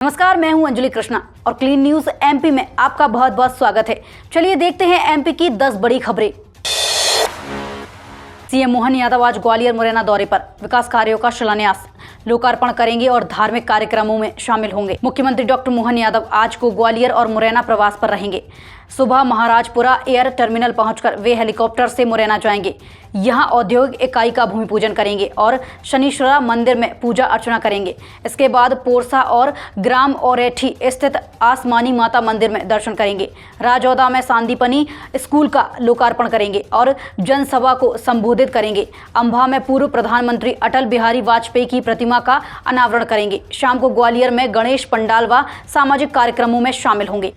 नमस्कार, मैं हूं अंजलि कृष्णा और क्लीन न्यूज एमपी में आपका बहुत बहुत स्वागत है। चलिए देखते हैं एमपी की 10 बड़ी खबरें। सीएम मोहन यादव आज ग्वालियर मुरैना दौरे पर विकास कार्यों का शिलान्यास लोकार्पण करेंगे और धार्मिक कार्यक्रमों में शामिल होंगे। मुख्यमंत्री डॉक्टर मोहन यादव आज को ग्वालियर और मुरैना प्रवास पर रहेंगे। सुबह महाराजपुरा एयर टर्मिनल पहुंचकर वे हेलीकॉप्टर से मुरैना जाएंगे। यहां औद्योगिक इकाई का भूमि पूजन करेंगे और शनिश्चरा मंदिर में पूजा अर्चना करेंगे। इसके बाद पोरसा और ग्राम औरेठी स्थित आसमानी माता मंदिर में दर्शन करेंगे। राजौदा में सांदीपनी स्कूल का लोकार्पण करेंगे और जनसभा को संबोधित करेंगे। अंबा में पूर्व प्रधानमंत्री अटल बिहारी वाजपेयी की प्रतिमा का अनावरण करेंगे। शाम को ग्वालियर में गणेश पंडाल व सामाजिक कार्यक्रमों में शामिल होंगे।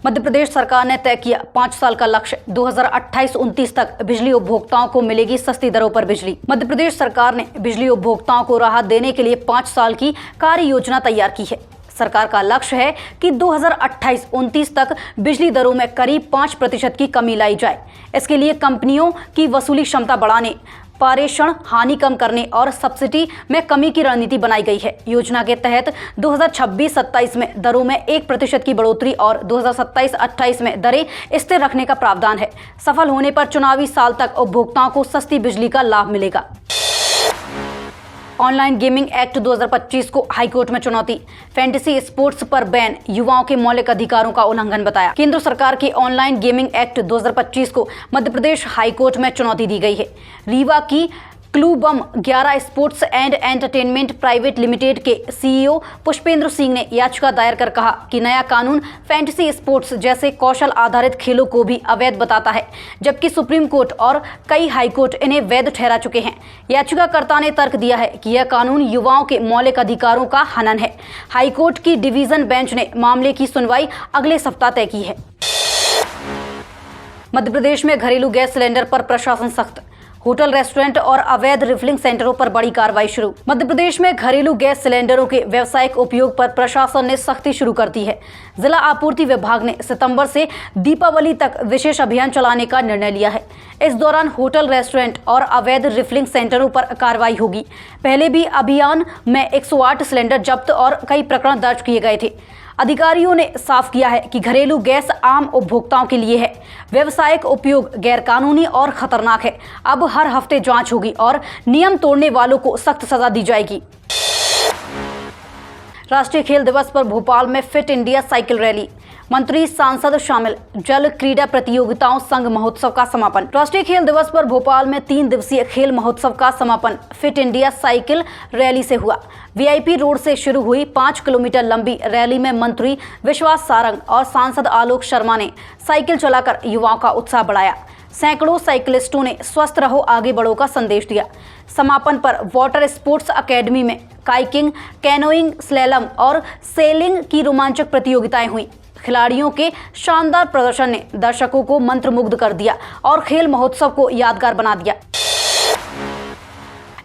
मध्य प्रदेश सरकार ने तय किया 5 साल का लक्ष्य, 2028-29 तक बिजली उपभोक्ताओं को मिलेगी सस्ती दरों पर बिजली। मध्य प्रदेश सरकार ने बिजली उपभोक्ताओं को राहत देने के लिए 5 साल की कार्य योजना तैयार की है। सरकार का लक्ष्य है कि 2028-29 तक बिजली दरों में करीब 5% की कमी लाई जाए। इसके लिए कंपनियों की वसूली क्षमता बढ़ाने, पारेषण हानि कम करने और सब्सिडी में कमी की रणनीति बनाई गई है। योजना के तहत 2026-27 में दरों में 1% की बढ़ोतरी और 2027-28 में दरें स्थिर रखने का प्रावधान है। सफल होने पर चुनावी साल तक उपभोक्ताओं को सस्ती बिजली का लाभ मिलेगा। ऑनलाइन गेमिंग एक्ट 2025 को हाईकोर्ट में चुनौती, फैंटेसी स्पोर्ट्स पर बैन युवाओं के मौलिक अधिकारों का उल्लंघन बताया। केंद्र सरकार के ऑनलाइन गेमिंग एक्ट 2025 को मध्य प्रदेश हाईकोर्ट में चुनौती दी गई है। रीवा की क्लूबम 11 sports and entertainment private limited के सीईओ पुष्पेंद्र सिंह ने याचिका दायर कर कहा कि नया कानून फैंटेसी स्पोर्ट्स जैसे कौशल आधारित खेलों को भी अवैध बताता है, जबकि सुप्रीम कोर्ट और कई हाई कोर्ट इन्हें वैध ठहरा चुके हैं। याचिकाकर्ता ने तर्क दिया है कि यह कानून युवाओं के मौलिक अधिकारों का हनन है। हाई कोर्ट की डिवीजन बेंच ने मामले की सुनवाई अगले सप्ताह तय की है। मध्य प्रदेश में घरेलू गैस सिलेंडर पर प्रशासन सख्त, होटल, रेस्टोरेंट और अवैध रिफिलिंग सेंटरों पर बड़ी कार्रवाई शुरू। मध्य प्रदेश में घरेलू गैस सिलेंडरों के व्यावसायिक उपयोग पर प्रशासन ने सख्ती शुरू कर दी है। जिला आपूर्ति विभाग ने सितंबर से दीपावली तक विशेष अभियान चलाने का निर्णय लिया है। इस दौरान होटल, रेस्टोरेंट और अवैध रिफिलिंग सेंटरों पर कार्रवाई होगी। पहले भी अभियान में 108 सिलेंडर जब्त और कई प्रकरण दर्ज किए गए थे। अधिकारियों ने साफ किया है कि घरेलू गैस आम उपभोक्ताओं के लिए है, व्यावसायिक उपयोग गैरकानूनी और खतरनाक है। अब हर हफ्ते जांच होगी और नियम तोड़ने वालों को सख्त सजा दी जाएगी। राष्ट्रीय खेल दिवस पर भोपाल में फिट इंडिया साइकिल रैली, मंत्री सांसद शामिल। जल क्रीड़ा प्रतियोगिताओं संघ महोत्सव का समापन। राष्ट्रीय खेल दिवस पर भोपाल में 3 दिवसीय खेल महोत्सव का समापन फिट इंडिया साइकिल रैली से हुआ। वीआईपी रोड से शुरू हुई 5 किलोमीटर लंबी रैली में मंत्री विश्वास सारंग और सांसद आलोक शर्मा ने साइकिल चलाकर युवाओं का उत्साह बढ़ाया। सैकड़ों साइकिलिस्टों ने स्वस्थ रहो आगे बढ़ो का संदेश दिया। समापन पर वाटर स्पोर्ट्स अकेडमी में काइकिंग, कैनोइंग, स्लैलम और सेलिंग की रोमांचक प्रतियोगिताएं हुई। खिलाड़ियों के शानदार प्रदर्शन ने दर्शकों को मंत्रमुग्ध कर दिया और खेल महोत्सव को यादगार बना दिया।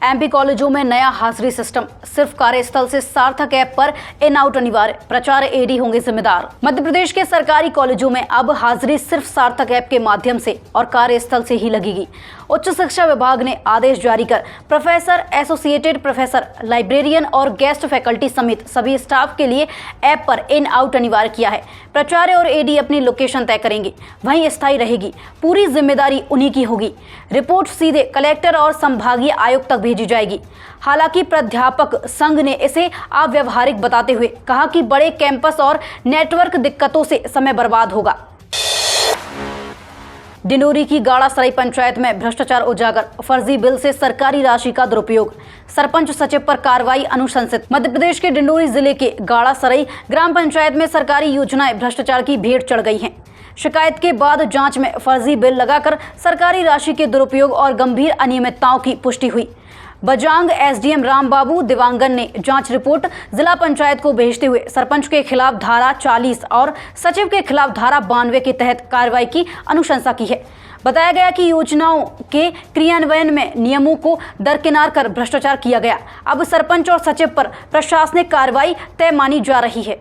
एमपी कॉलेजों में नया हाजिरी सिस्टम, सिर्फ कार्यस्थल से सार्थक ऐप पर इन आउट अनिवार्य, प्राचार्य एडी होंगे जिम्मेदार। मध्य प्रदेश के सरकारी कॉलेजों में अब हाजिरी सिर्फ सार्थक ऐप के माध्यम से और कार्यस्थल से ही लगेगी। उच्च शिक्षा विभाग ने आदेश जारी कर प्रोफेसर, एसोसिएटेड प्रोफेसर, लाइब्रेरियन और गेस्ट फैकल्टी समेत सभी स्टाफ के लिए ऐप पर इन आउट अनिवार्य किया है। प्राचार्य और एडी अपनी लोकेशन तय करेंगे, वहीं स्थायी रहेगी। पूरी जिम्मेदारी उन्हीं की होगी। रिपोर्ट सीधे कलेक्टर और संभागीय आयुक्त तक भेजी जाएगी। हालांकि प्राध्यापक संघ ने इसे अव्यावहारिक बताते हुए कहा कि बड़े कैंपस और नेटवर्क दिक्कतों से समय बर्बाद होगा। डिंडोरी की गाड़ासराय पंचायत में भ्रष्टाचार उजागर, फर्जी बिल से सरकारी राशि का दुरुपयोग, सरपंच सचिव पर कार्रवाई अनुशंसित। मध्य प्रदेश के डिंडोरी जिले के गाड़ासराय ग्राम पंचायत में सरकारी योजनाएं भ्रष्टाचार की भेंट चढ़ गई हैं। शिकायत के बाद जांच में फर्जी बिल लगाकर सरकारी राशि के दुरुपयोग और गंभीर अनियमितताओं की पुष्टि हुई। बजांग एसडीएम रामबाबू दिवांगन ने जांच रिपोर्ट जिला पंचायत को भेजते हुए सरपंच के खिलाफ धारा 40 और सचिव के खिलाफ धारा 92 के तहत कार्रवाई की अनुशंसा की है। बताया गया कि योजनाओं के क्रियान्वयन में नियमों को दरकिनार कर भ्रष्टाचार किया गया। अब सरपंच और सचिव पर प्रशासनिक कार्रवाई तय मानी जा रही है।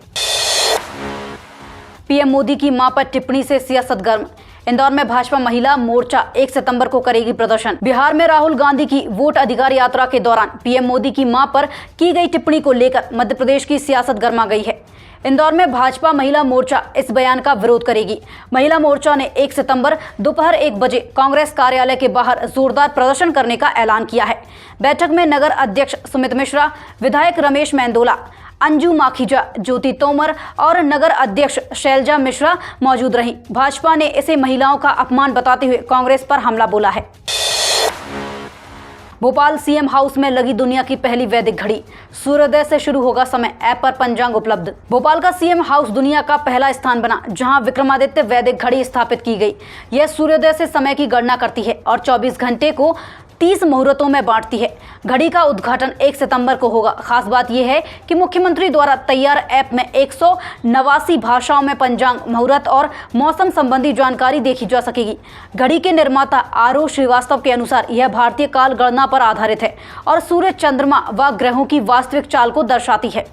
पीएम मोदी की मां पर टिप्पणी से सियासत गर्म, इंदौर में भाजपा महिला मोर्चा 1 सितंबर को करेगी प्रदर्शन। बिहार में राहुल गांधी की वोट अधिकार यात्रा के दौरान पीएम मोदी की मां पर की गई टिप्पणी को लेकर मध्य प्रदेश की सियासत गर्मा गई है। इंदौर में भाजपा महिला मोर्चा इस बयान का विरोध करेगी। महिला मोर्चा ने 1 सितंबर दोपहर 1 बजे कांग्रेस कार्यालय के बाहर जोरदार प्रदर्शन करने का ऐलान किया है। बैठक में नगर अध्यक्ष सुमित मिश्रा, विधायक रमेश मेंदोला, अंजू माखीजा, ज्योति तोमर और नगर अध्यक्ष शैलजा मिश्रा मौजूद रहीं। भाजपा ने इसे महिलाओं का अपमान बताते हुए कांग्रेस पर हमला बोला है। भोपाल सीएम हाउस में लगी दुनिया की पहली वैदिक घड़ी। सूर्योदय से शुरू होगा समय, ऐप पर पंचांग उपलब्ध। भोपाल का सीएम हाउस दुनिया का पहला स्थान बना जहां विक्रमादित्य वैदिक घड़ी स्थापित की गई। यह सूर्योदय से समय की गणना करती है और 24 घंटे को 30 मुहूर्तों में बांटती है। घड़ी का उद्घाटन 1 सितंबर को होगा। खास बात यह है कि मुख्यमंत्री द्वारा तैयार ऐप में 189 भाषाओं में पंचांग, मुहूर्त और मौसम संबंधी जानकारी देखी जा सकेगी। घड़ी के निर्माता आरोह श्रीवास्तव के अनुसार यह भारतीय काल गणना पर आधारित है और सूर्य, चंद्रमा व ग्रहों की वास्तविक चाल को दर्शाती है।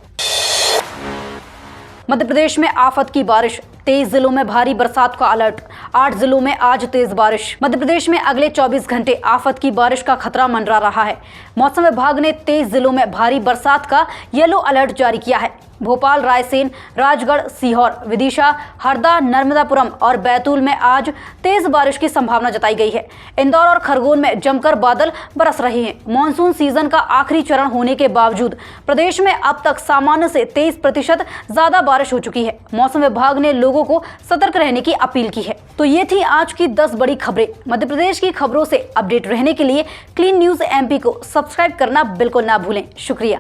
मध्य प्रदेश में आफत की बारिश, 23 जिलों में भारी बरसात का अलर्ट। 8 जिलों में आज तेज बारिश। मध्य प्रदेश में अगले 24 घंटे आफत की बारिश का खतरा मंडरा रहा है। मौसम विभाग ने 23 जिलों में भारी बरसात का येलो अलर्ट जारी किया है। भोपाल, रायसेन, राजगढ़, सीहोर, विदिशा, हरदा, नर्मदापुरम और बैतूल में आज तेज बारिश की संभावना जताई गई है। इंदौर और खरगोन में जमकर बादल बरस रहे हैं। मानसून सीजन का आखिरी चरण होने के बावजूद प्रदेश में अब तक सामान्य से 23% ज्यादा बारिश हो चुकी है। मौसम विभाग ने लोगों को सतर्क रहने की अपील की है। तो ये थी आज की 10 बड़ी खबरें। मध्य प्रदेश की खबरों से अपडेट रहने के लिए क्लीन न्यूज एमपी को सब्सक्राइब करना बिल्कुल ना भूलें। शुक्रिया।